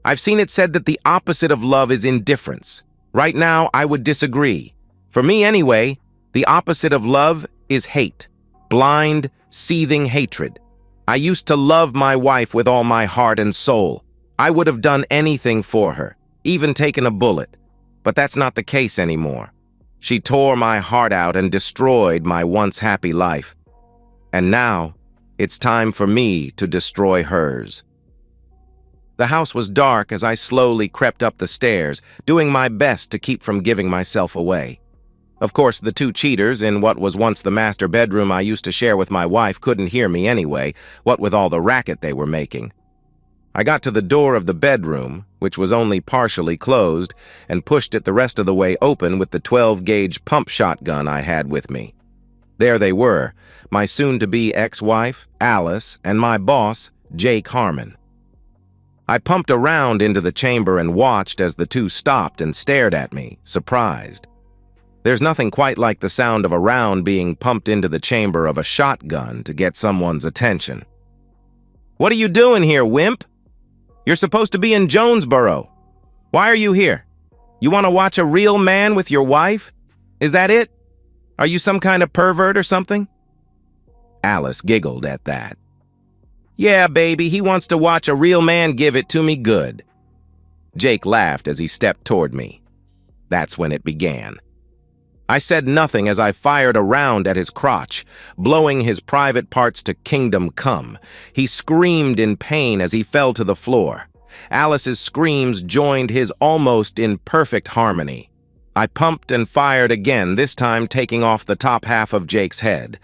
I've seen it said that the opposite of love is indifference. Right now, I would disagree. For me anyway, the opposite of love is hate. Blind, seething hatred. I used to love my wife with all my heart and soul. I would have done anything for her, even taken a bullet. But that's not the case anymore. She tore my heart out and destroyed my once happy life. And now, it's time for me to destroy hers. The house was dark as I slowly crept up the stairs, doing my best to keep from giving myself away. Of course, the two cheaters in what was once the master bedroom I used to share with my wife couldn't hear me anyway, what with all the racket they were making. I got to the door of the bedroom, which was only partially closed, and pushed it the rest of the way open with the 12-gauge pump shotgun I had with me. There they were, my soon-to-be ex-wife, Alice, and my boss, Jake Harmon. I pumped a round into the chamber and watched as the two stopped and stared at me, surprised. There's nothing quite like the sound of a round being pumped into the chamber of a shotgun to get someone's attention. "What are you doing here, wimp? You're supposed to be in Jonesboro. Why are you here? You want to watch a real man with your wife? Is that it? Are you some kind of pervert or something?" Alice giggled at that. "Yeah, baby, he wants to watch a real man give it to me good." Jake laughed as he stepped toward me. That's when it began. I said nothing as I fired a round at his crotch, blowing his private parts to kingdom come. He screamed in pain as he fell to the floor. Alice's screams joined his almost in perfect harmony. I pumped and fired again, this time taking off the top half of Jake's head.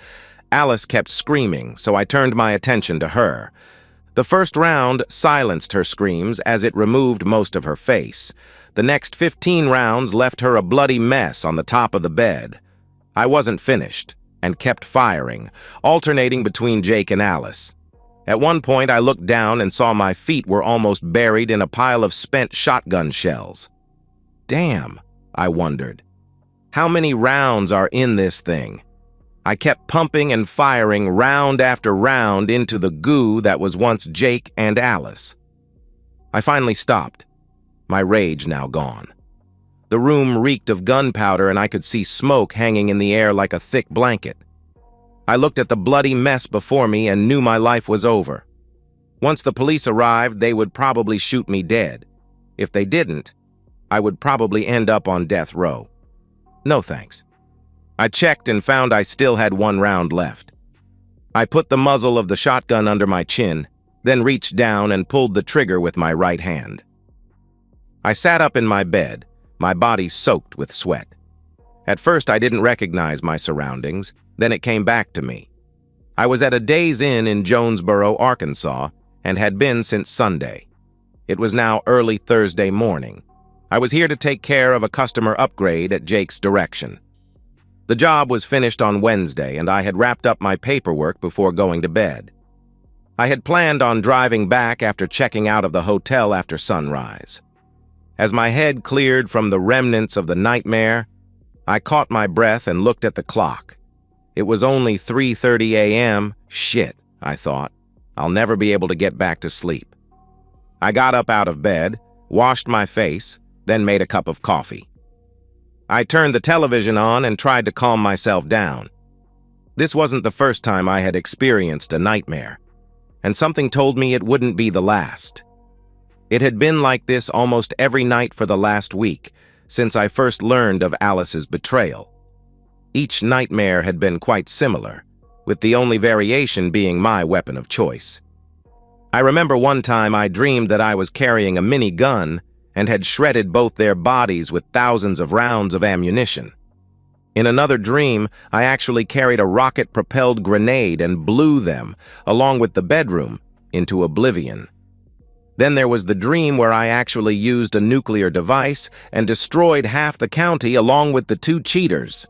Alice kept screaming, so I turned my attention to her. The first round silenced her screams as it removed most of her face. The next 15 rounds left her a bloody mess on the top of the bed. I wasn't finished, and kept firing, alternating between Jake and Alice. At one point, I looked down and saw my feet were almost buried in a pile of spent shotgun shells. Damn, I wondered. How many rounds are in this thing? I kept pumping and firing round after round into the goo that was once Jake and Alice. I finally stopped, my rage now gone. The room reeked of gunpowder and I could see smoke hanging in the air like a thick blanket. I looked at the bloody mess before me and knew my life was over. Once the police arrived, they would probably shoot me dead. If they didn't, I would probably end up on death row. No thanks. I checked and found I still had one round left. I put the muzzle of the shotgun under my chin, then reached down and pulled the trigger with my right hand. I sat up in my bed, my body soaked with sweat. At first, I didn't recognize my surroundings, then it came back to me. I was at a Days Inn in Jonesboro, Arkansas, and had been since Sunday. It was now early Thursday morning. I was here to take care of a customer upgrade at Jake's direction. The job was finished on Wednesday, and I had wrapped up my paperwork before going to bed. I had planned on driving back after checking out of the hotel after sunrise. As my head cleared from the remnants of the nightmare, I caught my breath and looked at the clock. It was only 3:30 a.m. Shit, I thought. I'll never be able to get back to sleep. I got up out of bed, washed my face, then made a cup of coffee. I turned the television on and tried to calm myself down. This wasn't the first time I had experienced a nightmare, and something told me it wouldn't be the last. It had been like this almost every night for the last week, since I first learned of Alice's betrayal. Each nightmare had been quite similar, with the only variation being my weapon of choice. I remember one time I dreamed that I was carrying a mini-gun and had shredded both their bodies with thousands of rounds of ammunition. In another dream, I actually carried a rocket-propelled grenade and blew them, along with the bedroom, into oblivion. Then there was the dream where I actually used a nuclear device and destroyed half the county along with the two cheaters.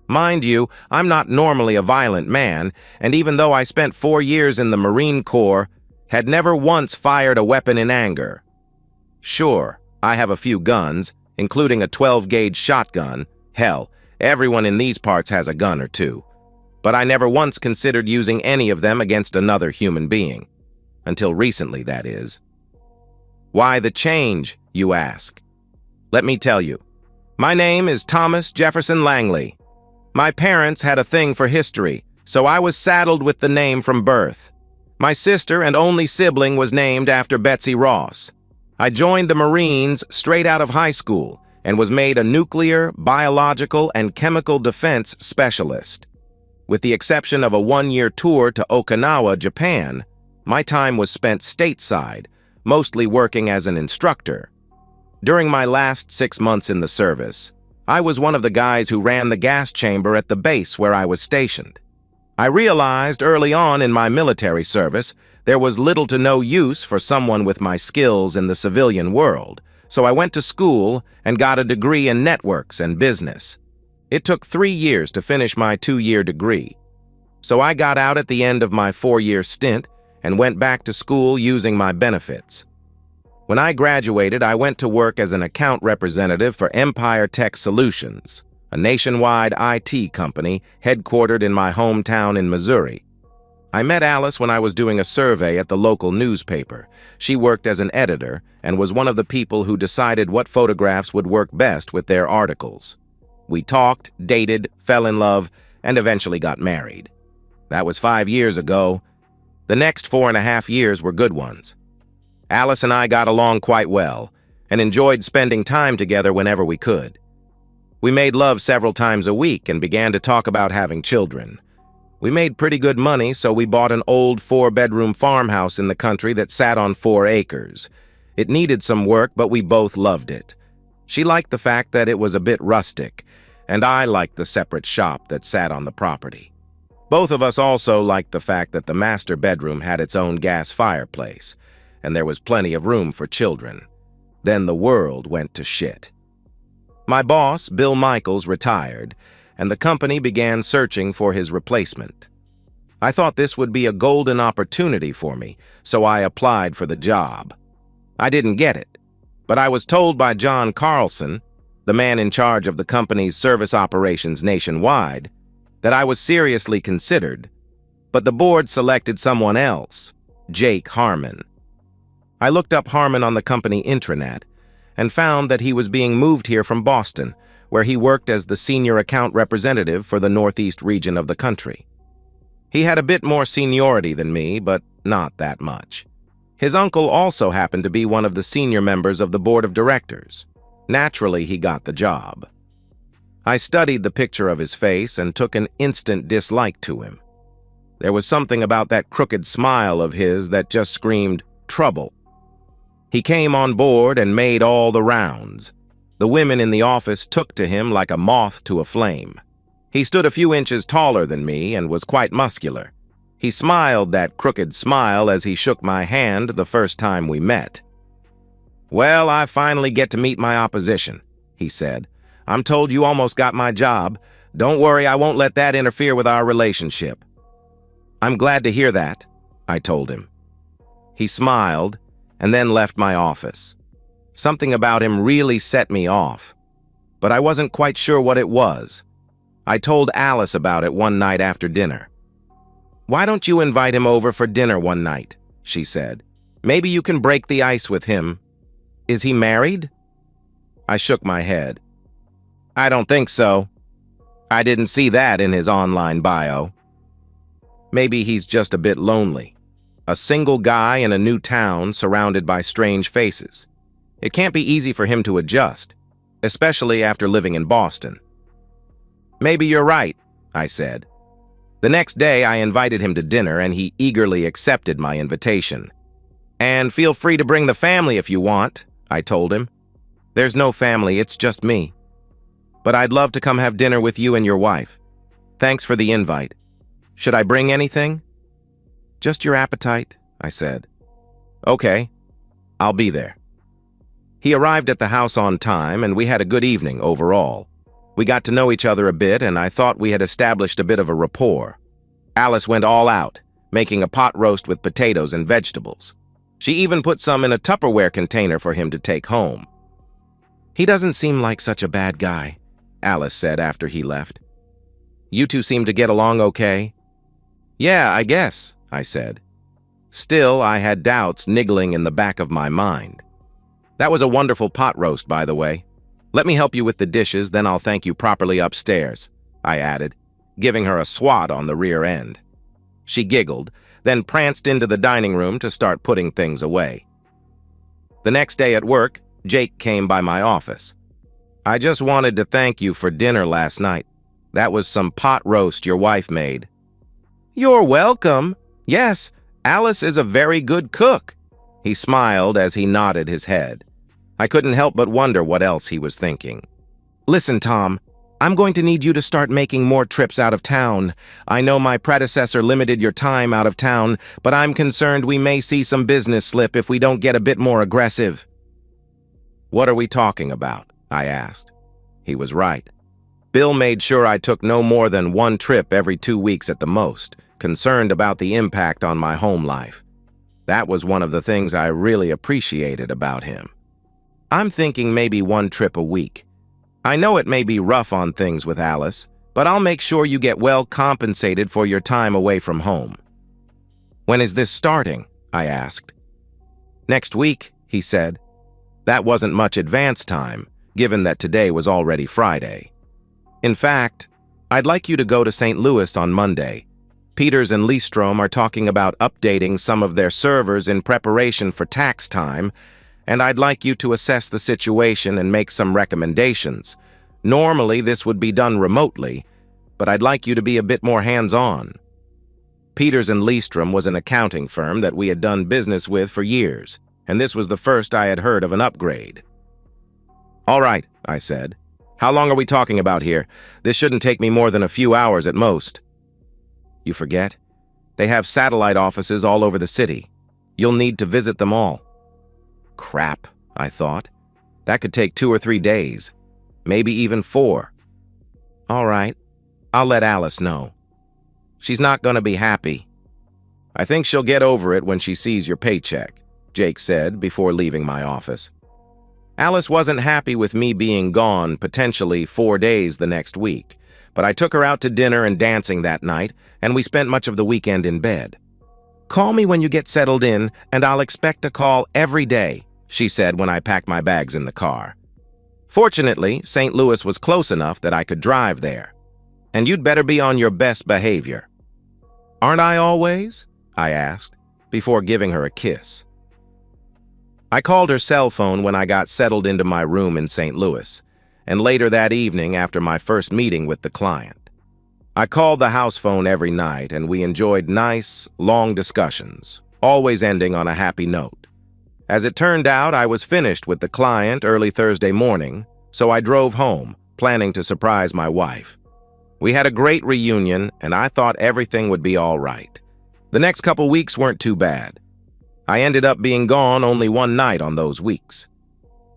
Mind you, I'm not normally a violent man, and even though I spent 4 years in the Marine Corps, had never once fired a weapon in anger. Sure, I have a few guns, including a 12-gauge shotgun. Hell, everyone in these parts has a gun or two. But I never once considered using any of them against another human being. Until recently, that is. Why the change, you ask? Let me tell you. My name is Thomas Jefferson Langley. My parents had a thing for history, so I was saddled with the name from birth. My sister and only sibling was named after Betsy Ross. I joined the Marines straight out of high school and was made a nuclear, biological, and chemical defense specialist. With the exception of a one-year tour to Okinawa, Japan, my time was spent stateside, mostly working as an instructor. During my last 6 months in the service, I was one of the guys who ran the gas chamber at the base where I was stationed. I realized early on in my military service there was little to no use for someone with my skills in the civilian world, so I went to school and got a degree in networks and business. It took 3 years to finish my 2-year degree, so I got out at the end of my 4-year stint and went back to school using my benefits. When I graduated, I went to work as an account representative for Empire Tech Solutions, a nationwide IT company headquartered in my hometown in Missouri. I met Alice when I was doing a survey at the local newspaper. She worked as an editor and was one of the people who decided what photographs would work best with their articles. We talked, dated, fell in love, and eventually got married. That was 5 years ago. The next 4.5 years were good ones. Alice and I got along quite well and enjoyed spending time together whenever we could. We made love several times a week and began to talk about having children. We made pretty good money, so we bought an old 4-bedroom farmhouse in the country that sat on 4 acres. It needed some work, but we both loved it. She liked the fact that it was a bit rustic, and I liked the separate shop that sat on the property. Both of us also liked the fact that the master bedroom had its own gas fireplace, and there was plenty of room for children. Then the world went to shit. My boss, Bill Michaels, retired, and the company began searching for his replacement. I thought this would be a golden opportunity for me, so I applied for the job. I didn't get it, but I was told by John Carlson, the man in charge of the company's service operations nationwide, that I was seriously considered, but the board selected someone else, Jake Harmon. I looked up Harmon on the company intranet and found that he was being moved here from Boston, where he worked as the senior account representative for the Northeast region of the country. He had a bit more seniority than me, but not that much. His uncle also happened to be one of the senior members of the board of directors. Naturally, he got the job. I studied the picture of his face and took an instant dislike to him. There was something about that crooked smile of his that just screamed trouble. He came on board and made all the rounds. The women in the office took to him like a moth to a flame. He stood a few inches taller than me and was quite muscular. He smiled that crooked smile as he shook my hand the first time we met. "Well, I finally get to meet my opposition," he said. "I'm told you almost got my job. Don't worry, I won't let that interfere with our relationship." "I'm glad to hear that," I told him. He smiled and then left my office. Something about him really set me off, but I wasn't quite sure what it was. I told Alice about it one night after dinner. "Why don't you invite him over for dinner one night?" she said. "Maybe you can break the ice with him. Is he married?" I shook my head. "I don't think so. I didn't see that in his online bio." Maybe he's just a bit lonely. A single guy in a new town surrounded by strange faces. It can't be easy for him to adjust, especially after living in Boston. "Maybe you're right," I said. The next day, I invited him to dinner, and he eagerly accepted my invitation. "And feel free to bring the family if you want," I told him. "There's no family, it's just me. But I'd love to come have dinner with you and your wife. Thanks for the invite. Should I bring anything?" "Just your appetite," I said. "Okay, I'll be there." He arrived at the house on time, and we had a good evening overall. We got to know each other a bit, and I thought we had established a bit of a rapport. Alice went all out, making a pot roast with potatoes and vegetables. She even put some in a Tupperware container for him to take home. "He doesn't seem like such a bad guy," Alice said after he left. "You two seem to get along okay?" "Yeah, I guess," I said. Still, I had doubts niggling in the back of my mind. That was a wonderful pot roast, by the way. Let me help you with the dishes, then I'll thank you properly upstairs, I added, giving her a swat on the rear end. She giggled, then pranced into the dining room to start putting things away. The next day at work, Jake came by my office. I just wanted to thank you for dinner last night. That was some pot roast your wife made. You're welcome. Yes, Alice is a very good cook. He smiled as he nodded his head. I couldn't help but wonder what else he was thinking. Listen, Tom, I'm going to need you to start making more trips out of town. I know my predecessor limited your time out of town, but I'm concerned we may see some business slip if we don't get a bit more aggressive. What are we talking about? I asked. He was right. Bill made sure I took no more than one trip every 2 weeks at the most, concerned about the impact on my home life. That was one of the things I really appreciated about him. I'm thinking maybe 1 trip a week. I know it may be rough on things with Alice, but I'll make sure you get well compensated for your time away from home. When is this starting? I asked. Next week, he said. That wasn't much advance time, given that today was already Friday. In fact, I'd like you to go to St. Louis on Monday. Peters and Leestrom are talking about updating some of their servers in preparation for tax time, and I'd like you to assess the situation and make some recommendations. Normally, this would be done remotely, but I'd like you to be a bit more hands-on. Peters and Leestrom was an accounting firm that we had done business with for years, and this was the first I had heard of an upgrade. All right, I said. How long are we talking about here? This shouldn't take me more than a few hours at most. You forget? They have satellite offices all over the city. You'll need to visit them all. Crap, I thought. That could take 2 or 3 days. Maybe even 4. All right, I'll let Alice know. She's not going to be happy. I think she'll get over it when she sees your paycheck, Jake said before leaving my office. Alice wasn't happy with me being gone potentially 4 days the next week, but I took her out to dinner and dancing that night, and we spent much of the weekend in bed. Call me when you get settled in, and I'll expect a call every day, she said when I packed my bags in the car. Fortunately, St. Louis was close enough that I could drive there. And you'd better be on your best behavior. Aren't I always? I asked, before giving her a kiss. I called her cell phone when I got settled into my room in St. Louis, and later that evening after my first meeting with the client. I called the house phone every night, and we enjoyed nice, long discussions, always ending on a happy note. As it turned out, I was finished with the client early Thursday morning, so I drove home, planning to surprise my wife. We had a great reunion, and I thought everything would be all right. The next couple weeks weren't too bad. I ended up being gone only 1 night on those weeks.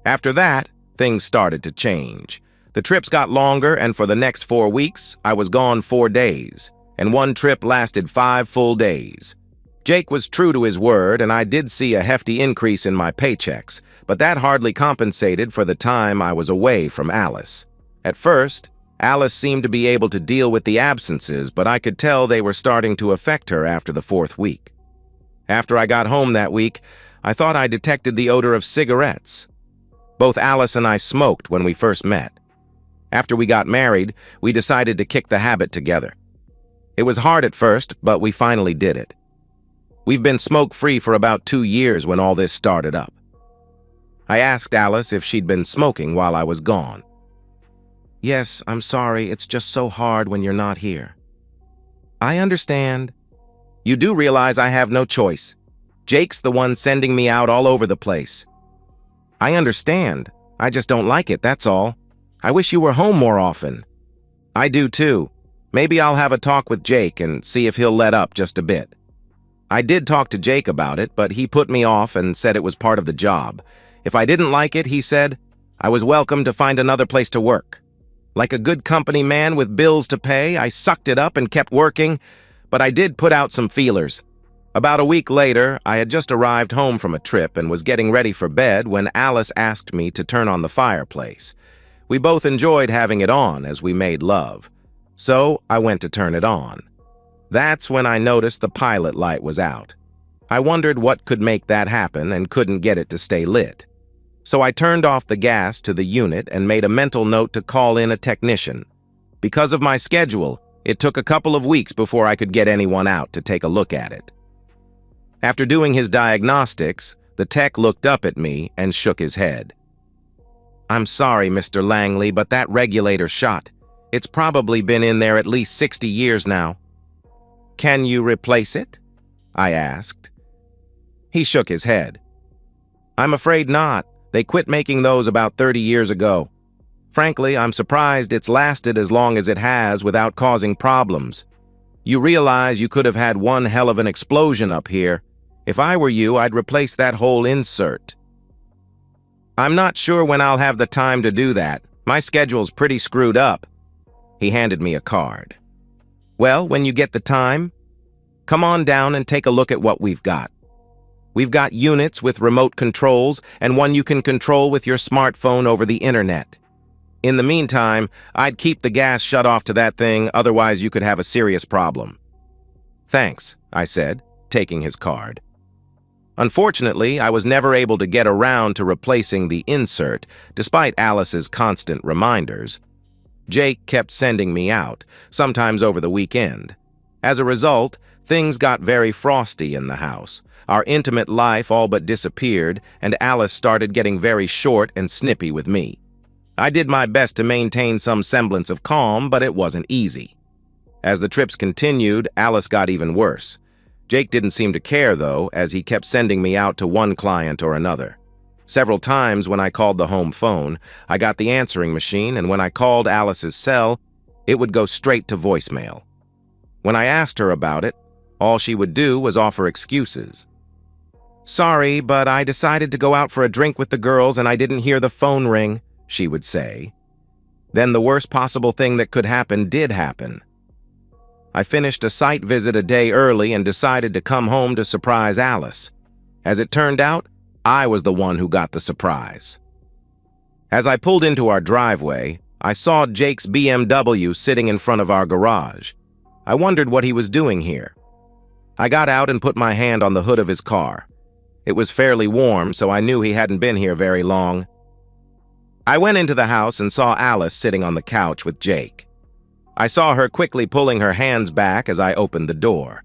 After that, things started to change. The trips got longer, and for the next 4 weeks, I was gone 4 days, and 1 trip lasted 5 full days. Jake was true to his word, and I did see a hefty increase in my paychecks, but that hardly compensated for the time I was away from Alice. At first, Alice seemed to be able to deal with the absences, but I could tell they were starting to affect her after the 4th week. After I got home that week, I thought I detected the odor of cigarettes. Both Alice and I smoked when we first met. After we got married, we decided to kick the habit together. It was hard at first, but we finally did it. We've been smoke-free for about 2 years when all this started up. I asked Alice if she'd been smoking while I was gone. Yes, I'm sorry, it's just so hard when you're not here. I understand. You do realize I have no choice. Jake's the one sending me out all over the place. I understand. I just don't like it, that's all. I wish you were home more often. I do too. Maybe I'll have a talk with Jake and see if he'll let up just a bit. I did talk to Jake about it, but he put me off and said it was part of the job. If I didn't like it, he said, I was welcome to find another place to work. Like a good company man with bills to pay, I sucked it up and kept working, but I did put out some feelers. About a week later, I had just arrived home from a trip and was getting ready for bed when Alice asked me to turn on the fireplace. We both enjoyed having it on as we made love, so I went to turn it on. That's when I noticed the pilot light was out. I wondered what could make that happen and couldn't get it to stay lit. So I turned off the gas to the unit and made a mental note to call in a technician. Because of my schedule, it took a couple of weeks before I could get anyone out to take a look at it. After doing his diagnostics, the tech looked up at me and shook his head. "I'm sorry, Mr. Langley, but that regulator shot. It's probably been in there at least 60 years now." "Can you replace it?" I asked. He shook his head. "I'm afraid not. They quit making those about 30 years ago. Frankly, I'm surprised it's lasted as long as it has without causing problems. You realize you could have had one hell of an explosion up here. If I were you, I'd replace that whole insert." "I'm not sure when I'll have the time to do that. My schedule's pretty screwed up." He handed me a card. "Well, when you get the time, come on down and take a look at what we've got. We've got units with remote controls and one you can control with your smartphone over the internet. In the meantime, I'd keep the gas shut off to that thing, otherwise you could have a serious problem." "Thanks," I said, taking his card. Unfortunately, I was never able to get around to replacing the insert, despite Alice's constant reminders. Jake kept sending me out, sometimes over the weekend. As a result, things got very frosty in the house. Our intimate life all but disappeared, and Alice started getting very short and snippy with me. I did my best to maintain some semblance of calm, but it wasn't easy. As the trips continued, Alice got even worse. Jake didn't seem to care, though, as he kept sending me out to one client or another. Several times when I called the home phone, I got the answering machine, and when I called Alice's cell, it would go straight to voicemail. When I asked her about it, all she would do was offer excuses. "Sorry, but I decided to go out for a drink with the girls and I didn't hear the phone ring," she would say. Then the worst possible thing that could happen did happen. I finished a site visit a day early and decided to come home to surprise Alice. As it turned out, I was the one who got the surprise. As I pulled into our driveway, I saw Jake's BMW sitting in front of our garage. I wondered what he was doing here. I got out and put my hand on the hood of his car. It was fairly warm, so I knew he hadn't been here very long. I went into the house and saw Alice sitting on the couch with Jake. I saw her quickly pulling her hands back as I opened the door.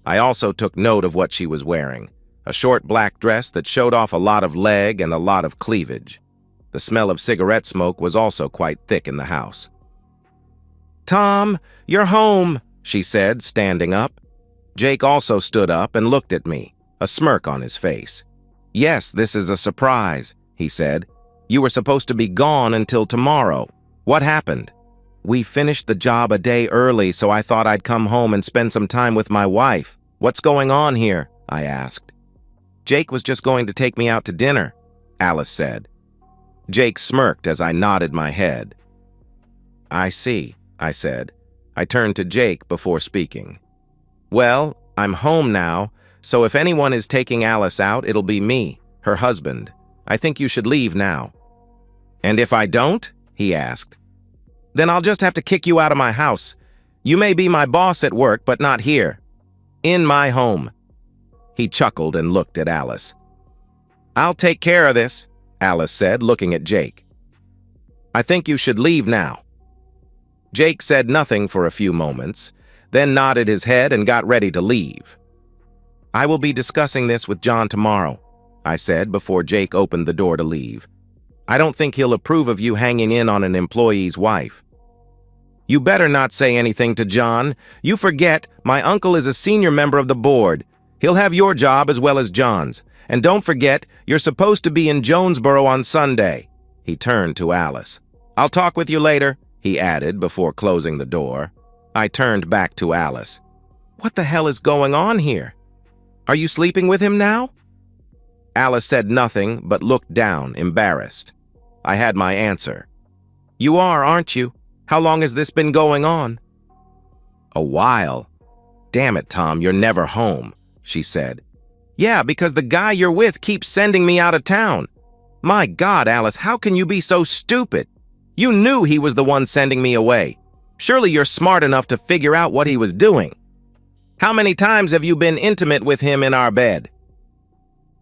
I also took note of what she was wearing, a short black dress that showed off a lot of leg and a lot of cleavage. The smell of cigarette smoke was also quite thick in the house. "Tom, you're home," she said, standing up. Jake also stood up and looked at me, a smirk on his face. "Yes, this is a surprise," he said. "You were supposed to be gone until tomorrow. What happened?" "We finished the job a day early, so I thought I'd come home and spend some time with my wife. What's going on here?" I asked. "Jake was just going to take me out to dinner," Alice said. Jake smirked as I nodded my head. "I see," I said. I turned to Jake before speaking. "Well, I'm home now, so if anyone is taking Alice out, it'll be me, her husband. I think you should leave now." "And if I don't?" he asked. "Then I'll just have to kick you out of my house. You may be my boss at work, but not here. In my home." He chuckled and looked at Alice. "I'll take care of this," Alice said, looking at Jake. "I think you should leave now." Jake said nothing for a few moments, then nodded his head and got ready to leave. "I will be discussing this with John tomorrow," I said before Jake opened the door to leave. "I don't think he'll approve of you hanging in on an employee's wife." "You better not say anything to John. You forget, my uncle is a senior member of the board. He'll have your job as well as John's. And don't forget, you're supposed to be in Jonesboro on Sunday." He turned to Alice. "I'll talk with you later," he added before closing the door. I turned back to Alice. "What the hell is going on here? Are you sleeping with him now?" Alice said nothing but looked down, embarrassed. I had my answer. "You are, aren't you? How long has this been going on?" "A while." "Damn it, Tom, you're never home," she said. "Yeah, because the guy you're with keeps sending me out of town." "My God, Alice, how can you be so stupid? You knew he was the one sending me away. Surely you're smart enough to figure out what he was doing. How many times have you been intimate with him in our bed?"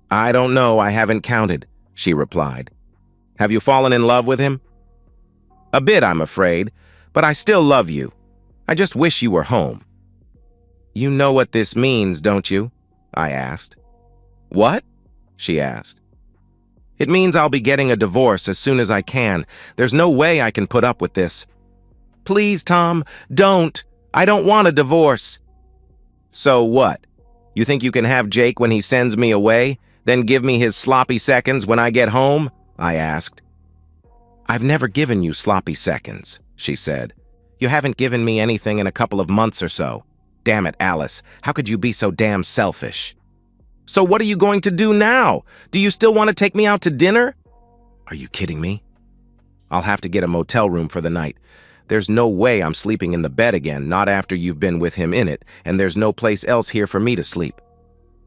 "I don't know, I haven't counted. she replied. Have you fallen in love with him? A bit, I'm afraid, but I still love you. I just wish you were home. You know what this means, don't you? I asked. What? She asked. It means I'll be getting a divorce as soon as I can. There's no way I can put up with this. Please, Tom, don't. I don't want a divorce. So what? You think you can have Jake when he sends me away, then give me his sloppy seconds when I get home? I asked. I've never given you sloppy seconds, she said. You haven't given me anything in a couple of months or so. Damn it, Alice, how could you be so damn selfish? So what are you going to do now? Do you still want to take me out to dinner? Are you kidding me? I'll have to get a motel room for the night. There's no way I'm sleeping in the bed again, not after you've been with him in it, and there's no place else here for me to sleep.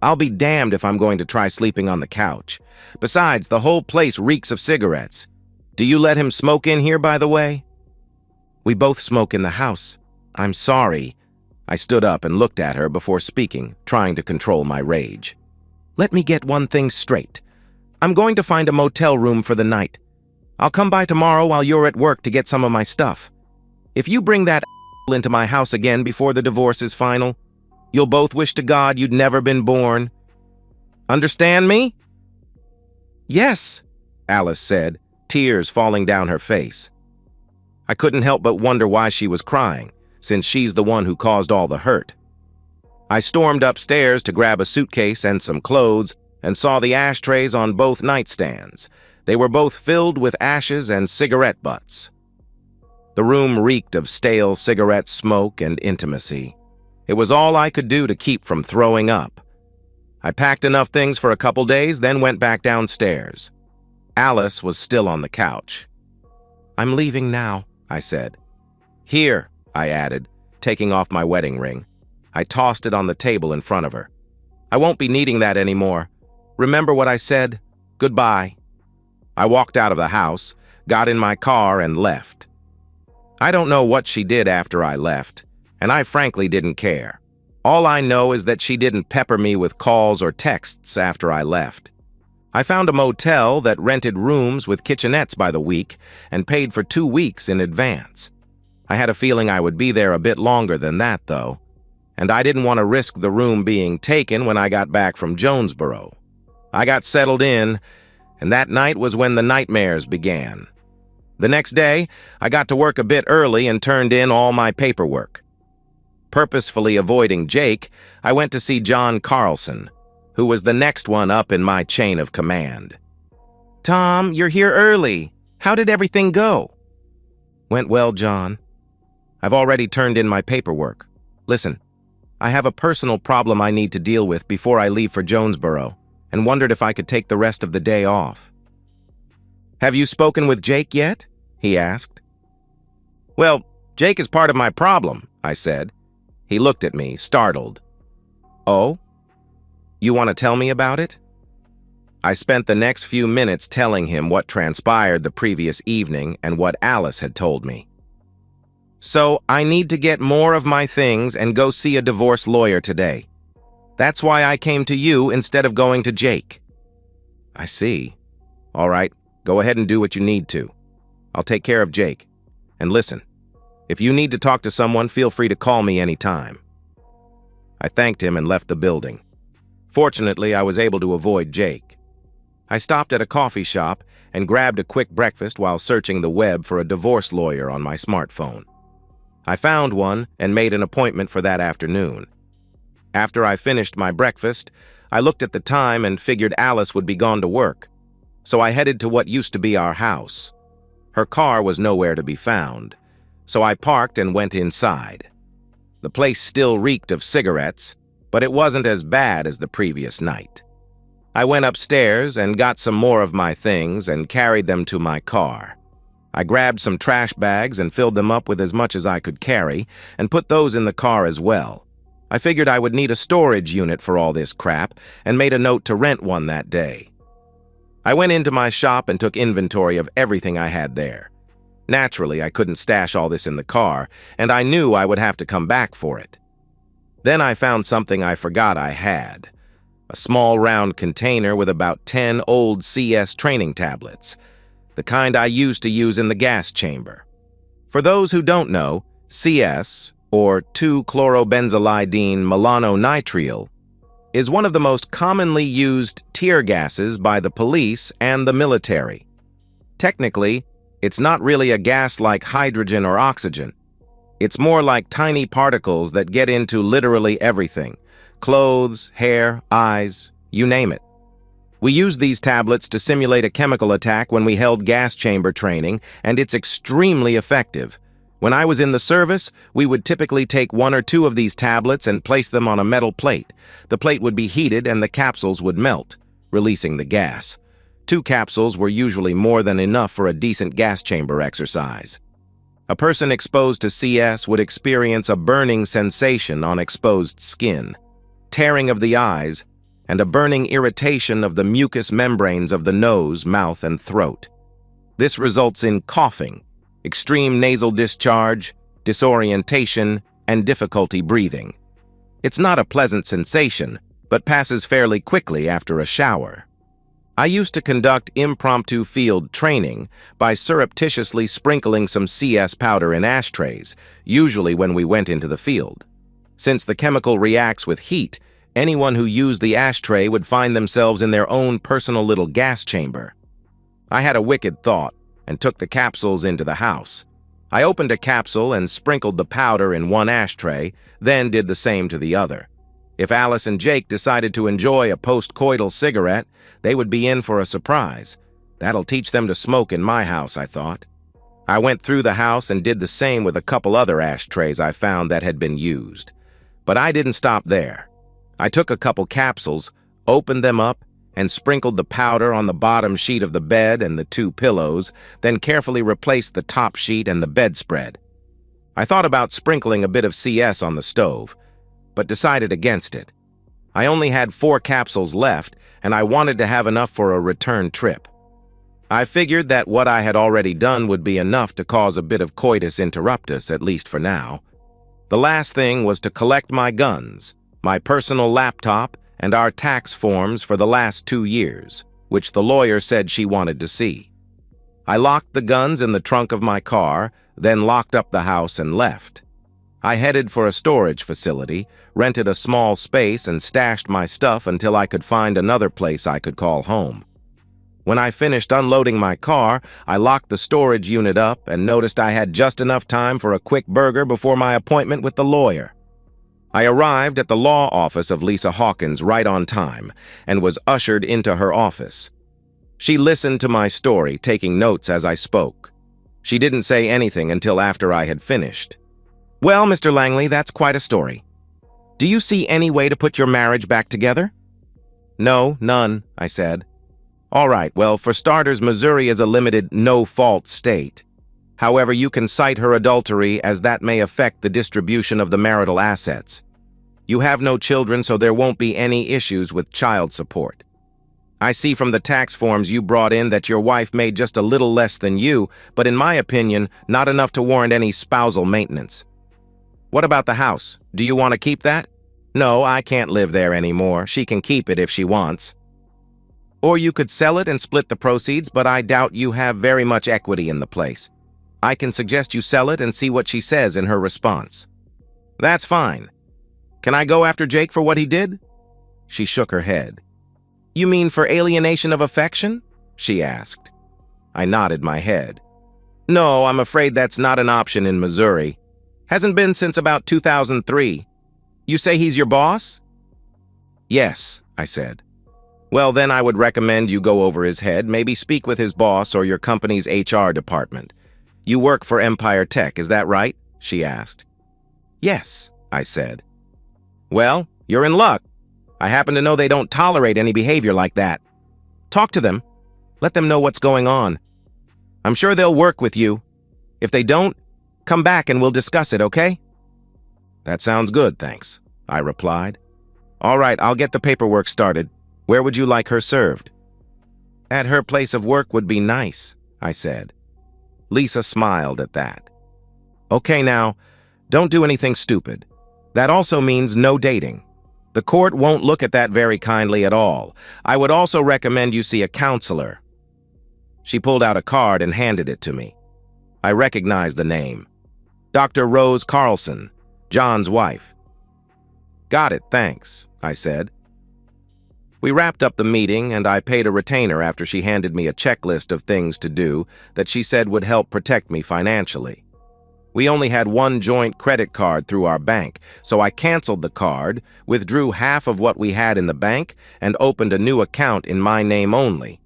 I'll be damned if I'm going to try sleeping on the couch. Besides, the whole place reeks of cigarettes. Do you let him smoke in here, by the way? We both smoke in the house. I'm sorry. I stood up and looked at her before speaking, trying to control my rage. Let me get one thing straight. I'm going to find a motel room for the night. I'll come by tomorrow while you're at work to get some of my stuff. If you bring that into my house again before the divorce is final, you'll both wish to God you'd never been born. Understand me? Yes, Alice said, tears falling down her face. I couldn't help but wonder why she was crying, since she's the one who caused all the hurt. I stormed upstairs to grab a suitcase and some clothes and saw the ashtrays on both nightstands. They were both filled with ashes and cigarette butts. The room reeked of stale cigarette smoke and intimacy. It was all I could do to keep from throwing up. I packed enough things for a couple days, then went back downstairs. Alice was still on the couch. I'm leaving now, I said. Here, I added, taking off my wedding ring. I tossed it on the table in front of her. I won't be needing that anymore. Remember what I said? Goodbye. I walked out of the house, got in my car, and left. I don't know what she did after I left, and I frankly didn't care. All I know is that she didn't pepper me with calls or texts after I left. I found a motel that rented rooms with kitchenettes by the week and paid for 2 weeks in advance. I had a feeling I would be there a bit longer than that, though, and I didn't want to risk the room being taken when I got back from Jonesboro. I got settled in, and that night was when the nightmares began. The next day, I got to work a bit early and turned in all my paperwork. Purposefully avoiding Jake, I went to see John Carlson, who was the next one up in my chain of command. Tom, you're here early. How did everything go? Went well, John. I've already turned in my paperwork. Listen, I have a personal problem I need to deal with before I leave for Jonesboro, and wondered if I could take the rest of the day off. Have you spoken with Jake yet? He asked. Well, Jake is part of my problem, I said. He looked at me, startled. Oh? You want to tell me about it? I spent the next few minutes telling him what transpired the previous evening and what Alice had told me. So, I need to get more of my things and go see a divorce lawyer today. That's why I came to you instead of going to Jake. I see. All right, go ahead and do what you need to. I'll take care of Jake. And listen, if you need to talk to someone, feel free to call me anytime. I thanked him and left the building. Fortunately, I was able to avoid Jake. I stopped at a coffee shop and grabbed a quick breakfast while searching the web for a divorce lawyer on my smartphone. I found one and made an appointment for that afternoon. After I finished my breakfast, I looked at the time and figured Alice would be gone to work, so I headed to what used to be our house. Her car was nowhere to be found, so I parked and went inside. The place still reeked of cigarettes, but it wasn't as bad as the previous night. I went upstairs and got some more of my things and carried them to my car. I grabbed some trash bags and filled them up with as much as I could carry and put those in the car as well. I figured I would need a storage unit for all this crap and made a note to rent one that day. I went into my shop and took inventory of everything I had there. Naturally, I couldn't stash all this in the car, and I knew I would have to come back for it. Then I found something I forgot I had. a small round container with about 10 old CS training tablets, the kind I used to use in the gas chamber. For those who don't know, CS, or 2-chlorobenzylidine melanonitrile, is one of the most commonly used tear gases by the police and the military. Technically, it's not really a gas like hydrogen or oxygen. It's more like tiny particles that get into literally everything: clothes, hair, eyes, you name it. We used these tablets to simulate a chemical attack when we held gas chamber training, and it's extremely effective. When I was in the service, we would typically take 1 or 2 of these tablets and place them on a metal plate. The plate would be heated and the capsules would melt, releasing the gas. 2 capsules were usually more than enough for a decent gas chamber exercise. A person exposed to CS would experience a burning sensation on exposed skin, tearing of the eyes, and a burning irritation of the mucous membranes of the nose, mouth, and throat. This results in coughing, extreme nasal discharge, disorientation, and difficulty breathing. It's not a pleasant sensation, but passes fairly quickly after a shower. I used to conduct impromptu field training by surreptitiously sprinkling some CS powder in ashtrays, usually when we went into the field. Since the chemical reacts with heat, anyone who used the ashtray would find themselves in their own personal little gas chamber. I had a wicked thought and took the capsules into the house. I opened a capsule and sprinkled the powder in one ashtray, then did the same to the other. If Alice and Jake decided to enjoy a post-coital cigarette, they would be in for a surprise. That'll teach them to smoke in my house, I thought. I went through the house and did the same with a couple other ashtrays I found that had been used. But I didn't stop there. I took a couple capsules, opened them up, and sprinkled the powder on the bottom sheet of the bed and the 2 pillows, then carefully replaced the top sheet and the bedspread. I thought about sprinkling a bit of CS on the stove, but decided against it. I only had 4 capsules left, and I wanted to have enough for a return trip. I figured that what I had already done would be enough to cause a bit of coitus interruptus, at least for now. The last thing was to collect my guns, my personal laptop, and our tax forms for the last 2 years, which the lawyer said she wanted to see. I locked the guns in the trunk of my car, then locked up the house and left. I headed for a storage facility, rented a small space, and stashed my stuff until I could find another place I could call home. When I finished unloading my car, I locked the storage unit up and noticed I had just enough time for a quick burger before my appointment with the lawyer. I arrived at the law office of Lisa Hawkins right on time and was ushered into her office. She listened to my story, taking notes as I spoke. She didn't say anything until after I had finished. "Well, Mr. Langley, that's quite a story. Do you see any way to put your marriage back together?" "No, none," I said. "All right, well, for starters, Missouri is a limited no-fault state. However, you can cite her adultery as that may affect the distribution of the marital assets. You have no children, so there won't be any issues with child support. I see from the tax forms you brought in that your wife made just a little less than you, but in my opinion, not enough to warrant any spousal maintenance. What about the house? Do you want to keep that?" "No, I can't live there anymore. She can keep it if she wants." "Or you could sell it and split the proceeds, but I doubt you have very much equity in the place. I can suggest you sell it and see what she says in her response." "That's fine. Can I go after Jake for what he did?" She shook her head. "You mean for alienation of affection?" she asked. I nodded my head. "No, I'm afraid that's not an option in Missouri. Hasn't been since about 2003. You say he's your boss?" "Yes," I said. "Well, then I would recommend you go over his head, maybe speak with his boss or your company's HR department. You work for Empire Tech, is that right?" she asked. "Yes," I said. "Well, you're in luck. I happen to know they don't tolerate any behavior like that. Talk to them. Let them know what's going on. I'm sure they'll work with you. If they don't, come back and we'll discuss it, okay?" "That sounds good, thanks," I replied. "All right, I'll get the paperwork started. Where would you like her served?" "At her place of work would be nice," I said. Lisa smiled at that. "Okay now, don't do anything stupid. That also means no dating. The court won't look at that very kindly at all. I would also recommend you see a counselor." She pulled out a card and handed it to me. I recognized the name. Dr. Rose Carlson, John's wife. "Got it, thanks," I said. We wrapped up the meeting, and I paid a retainer after she handed me a checklist of things to do that she said would help protect me financially. We only had one joint credit card through our bank, so I canceled the card, withdrew half of what we had in the bank, and opened a new account in my name only.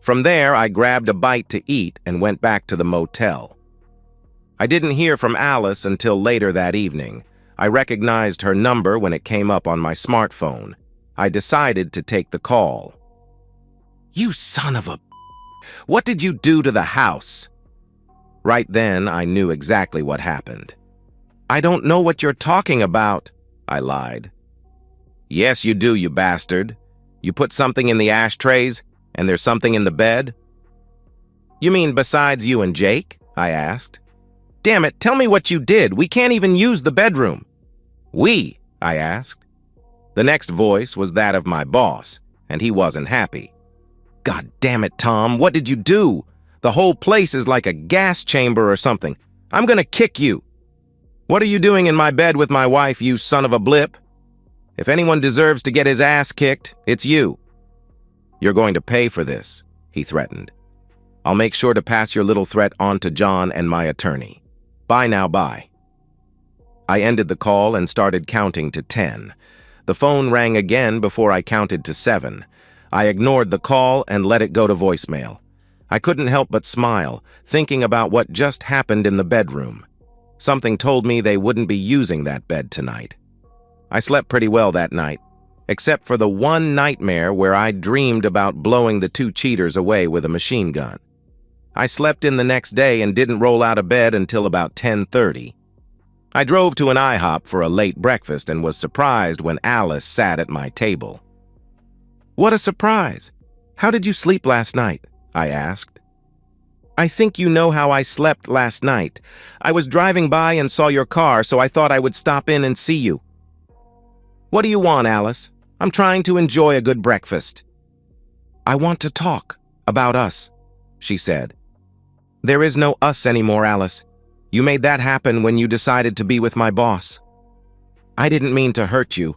From there, I grabbed a bite to eat and went back to the motel. I didn't hear from Alice until later that evening. I recognized her number when it came up on my smartphone. I decided to take the call. "You son of a... What did you do to the house?" Right then, I knew exactly what happened. "I don't know what you're talking about," I lied. "Yes, you do, you bastard. You put something in the ashtrays, and there's something in the bed?" "You mean besides you and Jake?" I asked. "Damn it, tell me what you did. We can't even use the bedroom." "We?" I asked. The next voice was that of my boss, and he wasn't happy. "God damn it, Tom, what did you do? The whole place is like a gas chamber or something. I'm gonna kick you. What are you doing in my bed with my wife, you son of a blip? If anyone deserves to get his ass kicked, it's you." "You're going to pay for this," he threatened. "I'll make sure to pass your little threat on to John and my attorney. Bye now, bye." I ended the call and started counting to 10. The phone rang again before I counted to 7. I ignored the call and let it go to voicemail. I couldn't help but smile, thinking about what just happened in the bedroom. Something told me they wouldn't be using that bed tonight. I slept pretty well that night, except for the one nightmare where I dreamed about blowing the two cheaters away with a machine gun. I slept in the next day and didn't roll out of bed until about 10:30. I drove to an IHOP for a late breakfast and was surprised when Alice sat at my table. "What a surprise! How did you sleep last night?" I asked. "I think you know how I slept last night. I was driving by and saw your car, so I thought I would stop in and see you." "What do you want, Alice? I'm trying to enjoy a good breakfast." "I want to talk about us," she said. "There is no us anymore, Alice. You made that happen when you decided to be with my boss." "I didn't mean to hurt you.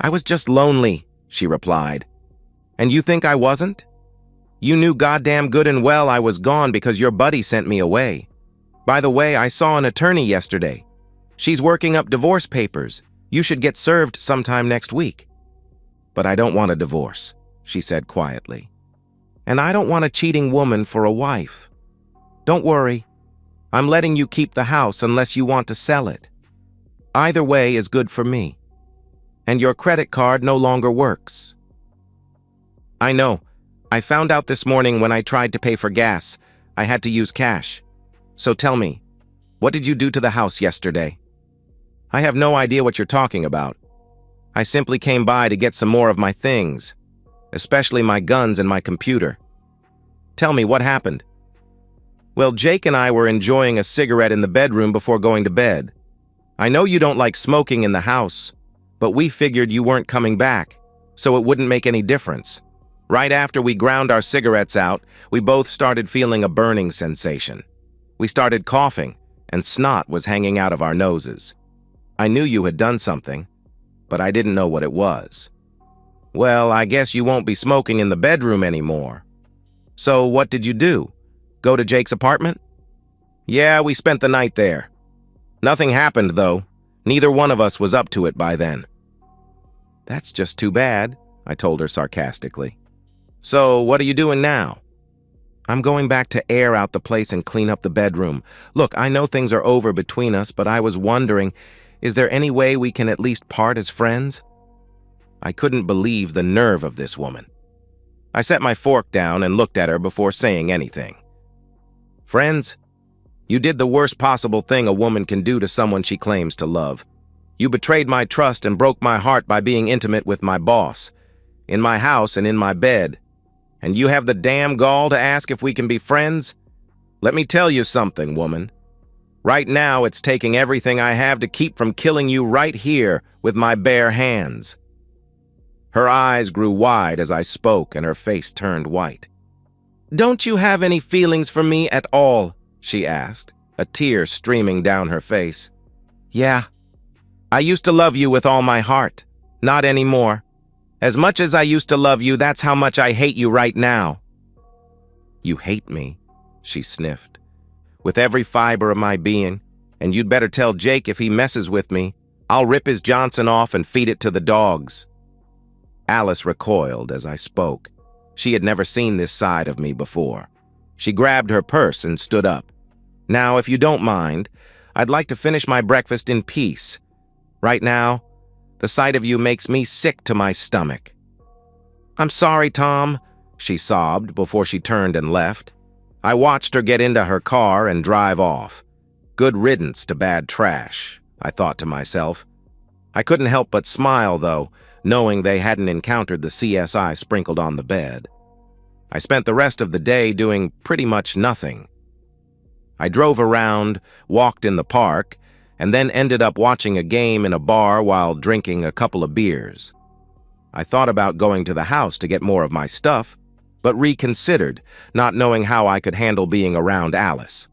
I was just lonely," she replied. "And you think I wasn't? You knew goddamn good and well I was gone because your buddy sent me away. By the way, I saw an attorney yesterday. She's working up divorce papers. You should get served sometime next week." "But I don't want a divorce," she said quietly. "And I don't want a cheating woman for a wife. Don't worry. I'm letting you keep the house unless you want to sell it. Either way is good for me. And your credit card no longer works." "I know. I found out this morning when I tried to pay for gas. I had to use cash. So tell me, what did you do to the house yesterday?" "I have no idea what you're talking about. I simply came by to get some more of my things, especially my guns and my computer. Tell me, what happened?" "Well, Jake and I were enjoying a cigarette in the bedroom before going to bed. I know you don't like smoking in the house, but we figured you weren't coming back, so it wouldn't make any difference. Right after we ground our cigarettes out, we both started feeling a burning sensation. We started coughing, and snot was hanging out of our noses. I knew you had done something, but I didn't know what it was." "Well, I guess you won't be smoking in the bedroom anymore. So what did you do? Go to Jake's apartment?" "Yeah, we spent the night there. Nothing happened, though. Neither one of us was up to it by then." "That's just too bad," I told her sarcastically. "So, what are you doing now?" "I'm going back to air out the place and clean up the bedroom. Look, I know things are over between us, but I was wondering, is there any way we can at least part as friends?" I couldn't believe the nerve of this woman. I set my fork down and looked at her before saying anything. "Friends? You did the worst possible thing a woman can do to someone she claims to love. You betrayed my trust and broke my heart by being intimate with my boss, in my house and in my bed. And you have the damn gall to ask if we can be friends? Let me tell you something, woman. Right now, it's taking everything I have to keep from killing you right here with my bare hands." Her eyes grew wide as I spoke and her face turned white. "Don't you have any feelings for me at all?" she asked, a tear streaming down her face. "Yeah. I used to love you with all my heart. Not anymore. As much as I used to love you, that's how much I hate you right now." "You hate me," she sniffed, "with every fiber of my being, and you'd better tell Jake if he messes with me. I'll rip his Johnson off and feed it to the dogs." Alice recoiled as I spoke. She had never seen this side of me before. She grabbed her purse and stood up. "Now, if you don't mind, I'd like to finish my breakfast in peace. Right now, the sight of you makes me sick to my stomach." "I'm sorry, Tom," she sobbed before she turned and left. I watched her get into her car and drive off. Good riddance to bad trash, I thought to myself. I couldn't help but smile, though, knowing they hadn't encountered the CSI sprinkled on the bed. I spent the rest of the day doing pretty much nothing. I drove around, walked in the park, and then ended up watching a game in a bar while drinking a couple of beers. I thought about going to the house to get more of my stuff, but reconsidered, not knowing how I could handle being around Alice.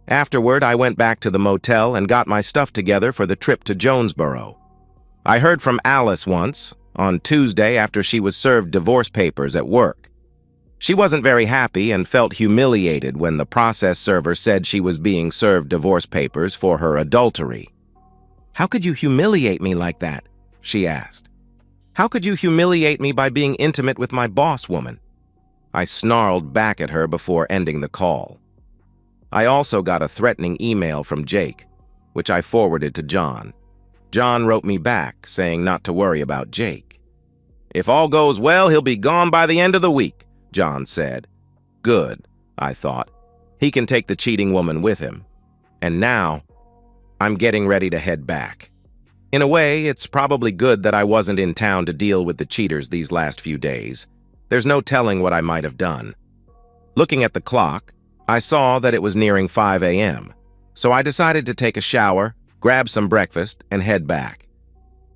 Afterward, I went back to the motel and got my stuff together for the trip to Jonesboro. I heard from Alice once, on Tuesday after she was served divorce papers at work. She wasn't very happy and felt humiliated when the process server said she was being served divorce papers for her adultery. "How could you humiliate me like that?" she asked. "How could you humiliate me by being intimate with my boss woman?" I snarled back at her before ending the call. I also got a threatening email from Jake, which I forwarded to John. John wrote me back, saying not to worry about Jake. "If all goes well, he'll be gone by the end of the week," John said. Good, I thought. He can take the cheating woman with him. And now, I'm getting ready to head back. In a way, it's probably good that I wasn't in town to deal with the cheaters these last few days. There's no telling what I might have done. Looking at the clock, I saw that it was nearing 5 a.m., so I decided to take a shower, grab some breakfast, and head back.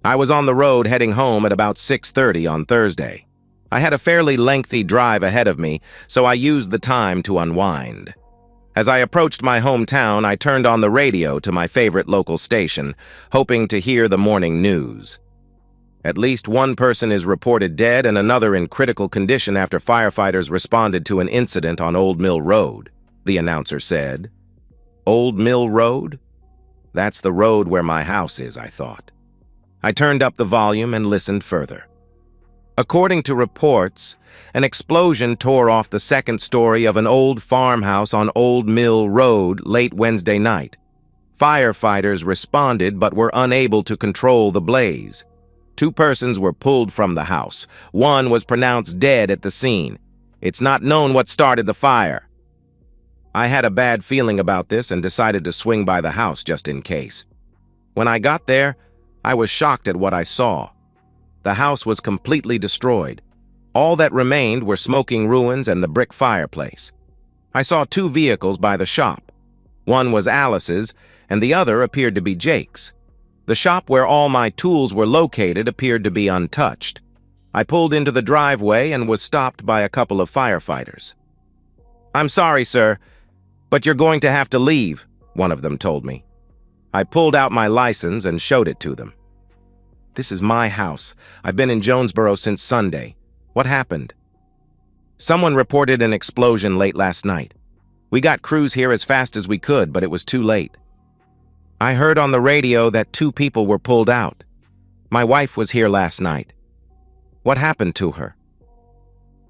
I was on the road heading home at about 6:30 on Thursday. I had a fairly lengthy drive ahead of me, so I used the time to unwind. As I approached my hometown, I turned on the radio to my favorite local station, hoping to hear the morning news. At least one person is reported dead and another in critical condition after firefighters responded to an incident on Old Mill Road, the announcer said. Old Mill Road? That's the road where my house is, I thought. I turned up the volume and listened further. According to reports, an explosion tore off the second story of an old farmhouse on Old Mill Road late Wednesday night. Firefighters responded but were unable to control the blaze. 2 persons were pulled from the house. One was pronounced dead at the scene. It's not known what started the fire. I had a bad feeling about this and decided to swing by the house just in case. When I got there, I was shocked at what I saw. The house was completely destroyed. All that remained were smoking ruins and the brick fireplace. I saw 2 vehicles by the shop. One was Alice's, and the other appeared to be Jake's. The shop where all my tools were located appeared to be untouched. I pulled into the driveway and was stopped by a couple of firefighters. "I'm sorry, sir, but you're going to have to leave," one of them told me. I pulled out my license and showed it to them. "This is my house. I've been in Jonesboro since Sunday. What happened?" "Someone reported an explosion late last night. We got crews here as fast as we could, but it was too late. I heard on the radio that 2 people were pulled out. My wife was here last night." "What happened to her?"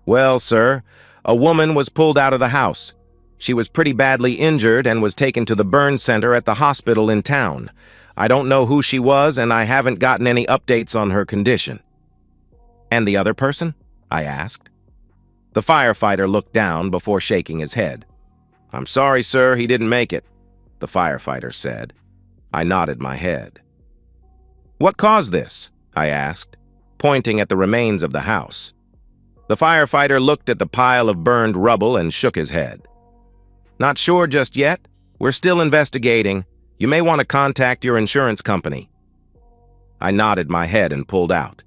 "Well, sir, a woman was pulled out of the house. She was pretty badly injured and was taken to the burn center at the hospital in town. I don't know who she was, and I haven't gotten any updates on her condition." "And the other person?" I asked. The firefighter looked down before shaking his head. "I'm sorry, sir, he didn't make it," the firefighter said. I nodded my head. "What caused this?" I asked, pointing at the remains of the house. The firefighter looked at the pile of burned rubble and shook his head. "Not sure just yet. We're still investigating. You may want to contact your insurance company." I nodded my head and pulled out.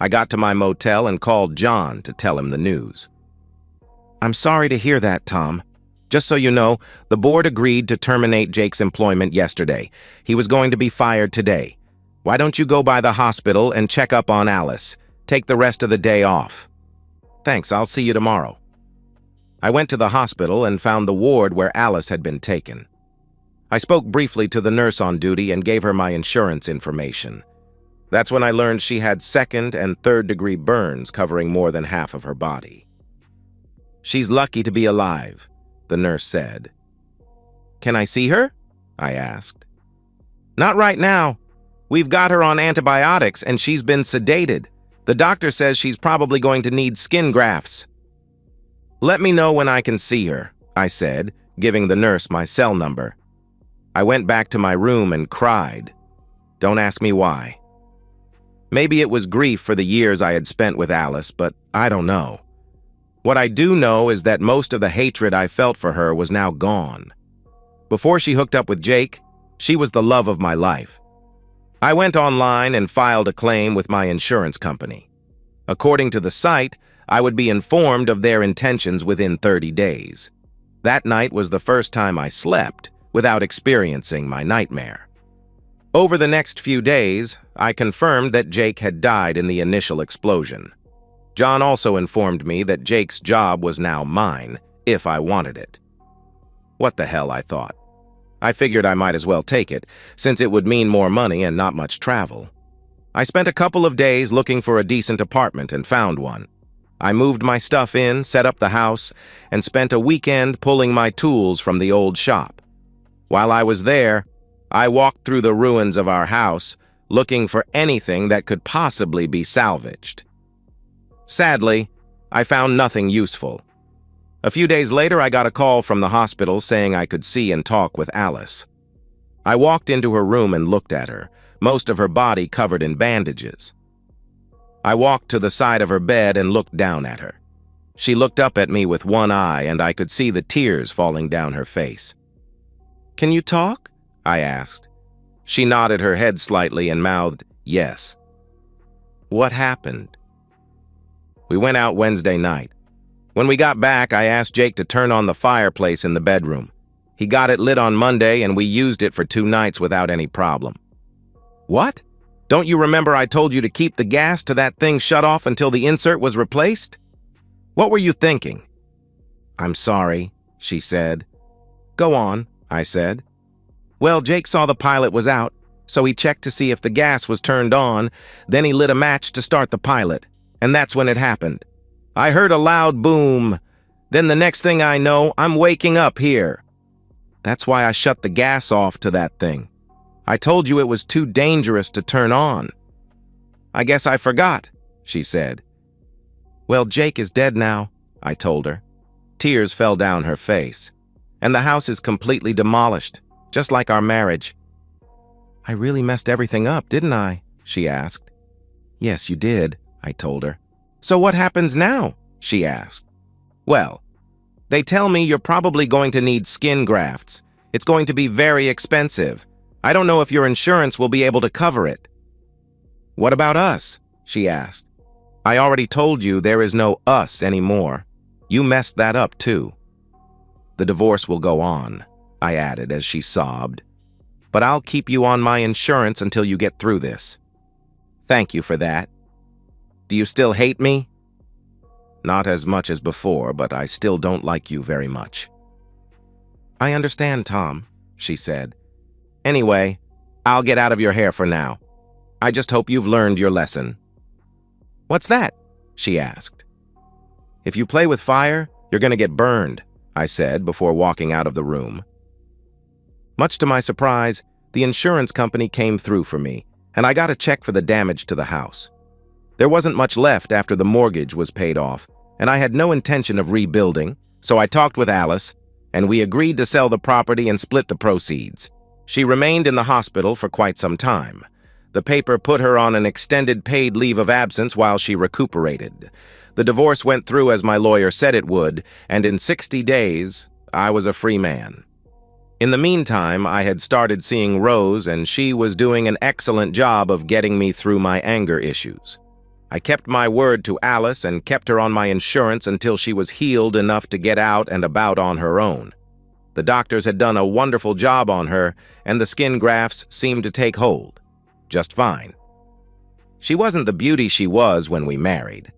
I got to my motel and called John to tell him the news. "I'm sorry to hear that, Tom. Just so you know, the board agreed to terminate Jake's employment yesterday. He was going to be fired today. Why don't you go by the hospital and check up on Alice? Take the rest of the day off." "Thanks, I'll see you tomorrow." I went to the hospital and found the ward where Alice had been taken. I spoke briefly to the nurse on duty and gave her my insurance information. That's when I learned she had second- and third-degree burns covering more than half of her body. "She's lucky to be alive," the nurse said. "Can I see her?" I asked. "Not right now. We've got her on antibiotics and she's been sedated. The doctor says she's probably going to need skin grafts." "Let me know when I can see her," I said, giving the nurse my cell number. I went back to my room and cried. Don't ask me why. Maybe it was grief for the years I had spent with Alice, but I don't know. What I do know is that most of the hatred I felt for her was now gone. Before she hooked up with Jake, she was the love of my life. I went online and filed a claim with my insurance company. According to the site, I would be informed of their intentions within 30 days. That night was the first time I slept without experiencing my nightmare. Over the next few days, I confirmed that Jake had died in the initial explosion. John also informed me that Jake's job was now mine, if I wanted it. What the hell, I thought. I figured I might as well take it, since it would mean more money and not much travel. I spent a couple of days looking for a decent apartment and found one. I moved my stuff in, set up the house, and spent a weekend pulling my tools from the old shop. While I was there, I walked through the ruins of our house, looking for anything that could possibly be salvaged. Sadly, I found nothing useful. A few days later, I got a call from the hospital saying I could see and talk with Alice. I walked into her room and looked at her, most of her body covered in bandages. I walked to the side of her bed and looked down at her. She looked up at me with one eye, and I could see the tears falling down her face. "Can you talk?" I asked. She nodded her head slightly and mouthed, "Yes." "What happened?" "We went out Wednesday night. When we got back, I asked Jake to turn on the fireplace in the bedroom. He got it lit on Monday, and we used it for 2 nights without any problem." "What? Don't you remember I told you to keep the gas to that thing shut off until the insert was replaced? What were you thinking?" "I'm sorry," she said. "Go on," I said. "Well, Jake saw the pilot was out, so he checked to see if the gas was turned on, then he lit a match to start the pilot, and that's when it happened. I heard a loud boom. Then the next thing I know, I'm waking up here. That's why I shut the gas off to that thing. I told you it was too dangerous to turn on." "I guess I forgot," she said. "Well, Jake is dead now," I told her. Tears fell down her face. "And the house is completely demolished, just like our marriage." "I really messed everything up, didn't I?" she asked. "Yes, you did," I told her. "So what happens now?" she asked. "Well, they tell me you're probably going to need skin grafts. It's going to be very expensive. I don't know if your insurance will be able to cover it." "What about us?" she asked. "I already told you there is no us anymore. You messed that up too." "The divorce will go on," I added as she sobbed. "But I'll keep you on my insurance until you get through this." "Thank you for that. Do you still hate me?" "Not as much as before, but I still don't like you very much." "I understand, Tom," she said. "Anyway, I'll get out of your hair for now. I just hope you've learned your lesson." "What's that?" she asked. "If you play with fire, you're going to get burned," I said before walking out of the room. Much to my surprise, the insurance company came through for me, and I got a check for the damage to the house. There wasn't much left after the mortgage was paid off, and I had no intention of rebuilding, so I talked with Alice, and we agreed to sell the property and split the proceeds. She remained in the hospital for quite some time. The paper put her on an extended paid leave of absence while she recuperated. The divorce went through as my lawyer said it would, and in 60 days, I was a free man. In the meantime, I had started seeing Rose, and she was doing an excellent job of getting me through my anger issues. I kept my word to Alice and kept her on my insurance until she was healed enough to get out and about on her own. The doctors had done a wonderful job on her, and the skin grafts seemed to take hold. Just fine. She wasn't the beauty she was when we married,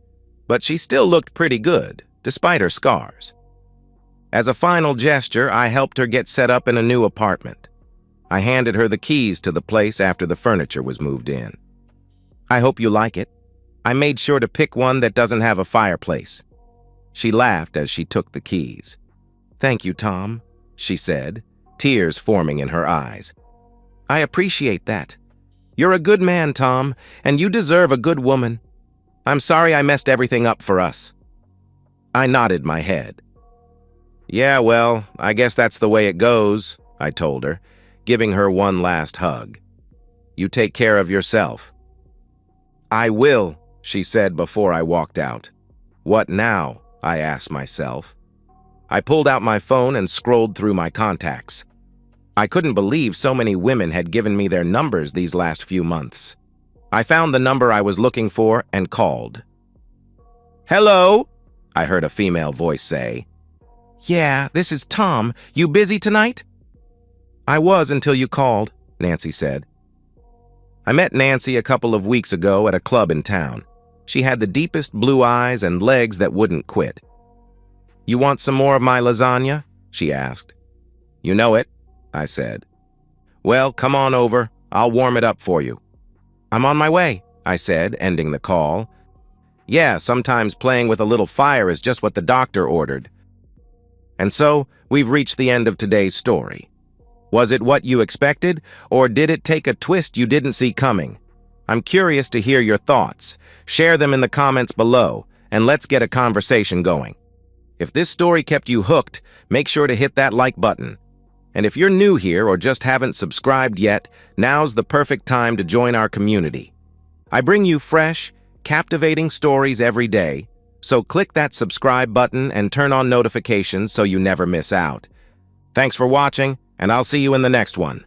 but she still looked pretty good, despite her scars. As a final gesture, I helped her get set up in a new apartment. I handed her the keys to the place after the furniture was moved in. I hope you like it. I made sure to pick one that doesn't have a fireplace. She laughed as she took the keys. Thank you, Tom, she said, tears forming in her eyes. I appreciate that. You're a good man, Tom, and you deserve a good woman. I'm sorry I messed everything up for us. I nodded my head. Yeah, well, I guess that's the way it goes, I told her, giving her one last hug. You take care of yourself. I will, she said before I walked out. What now? I asked myself. I pulled out my phone and scrolled through my contacts. I couldn't believe so many women had given me their numbers these last few months. I found the number I was looking for and called. Hello, I heard a female voice say. Yeah, this is Tom. You busy tonight? I was until you called, Nancy said. I met Nancy a couple of weeks ago at a club in town. She had the deepest blue eyes and legs that wouldn't quit. You want some more of my lasagna? She asked. You know it, I said. Well, come on over. I'll warm it up for you. I'm on my way, I said, ending the call. Yeah, sometimes playing with a little fire is just what the doctor ordered. And so, we've reached the end of today's story. Was it what you expected, or did it take a twist you didn't see coming? I'm curious to hear your thoughts. Share them in the comments below, and let's get a conversation going. If this story kept you hooked, make sure to hit that like button. And if you're new here or just haven't subscribed yet, now's the perfect time to join our community. I bring you fresh, captivating stories every day, so click that subscribe button and turn on notifications so you never miss out. Thanks for watching, and I'll see you in the next one.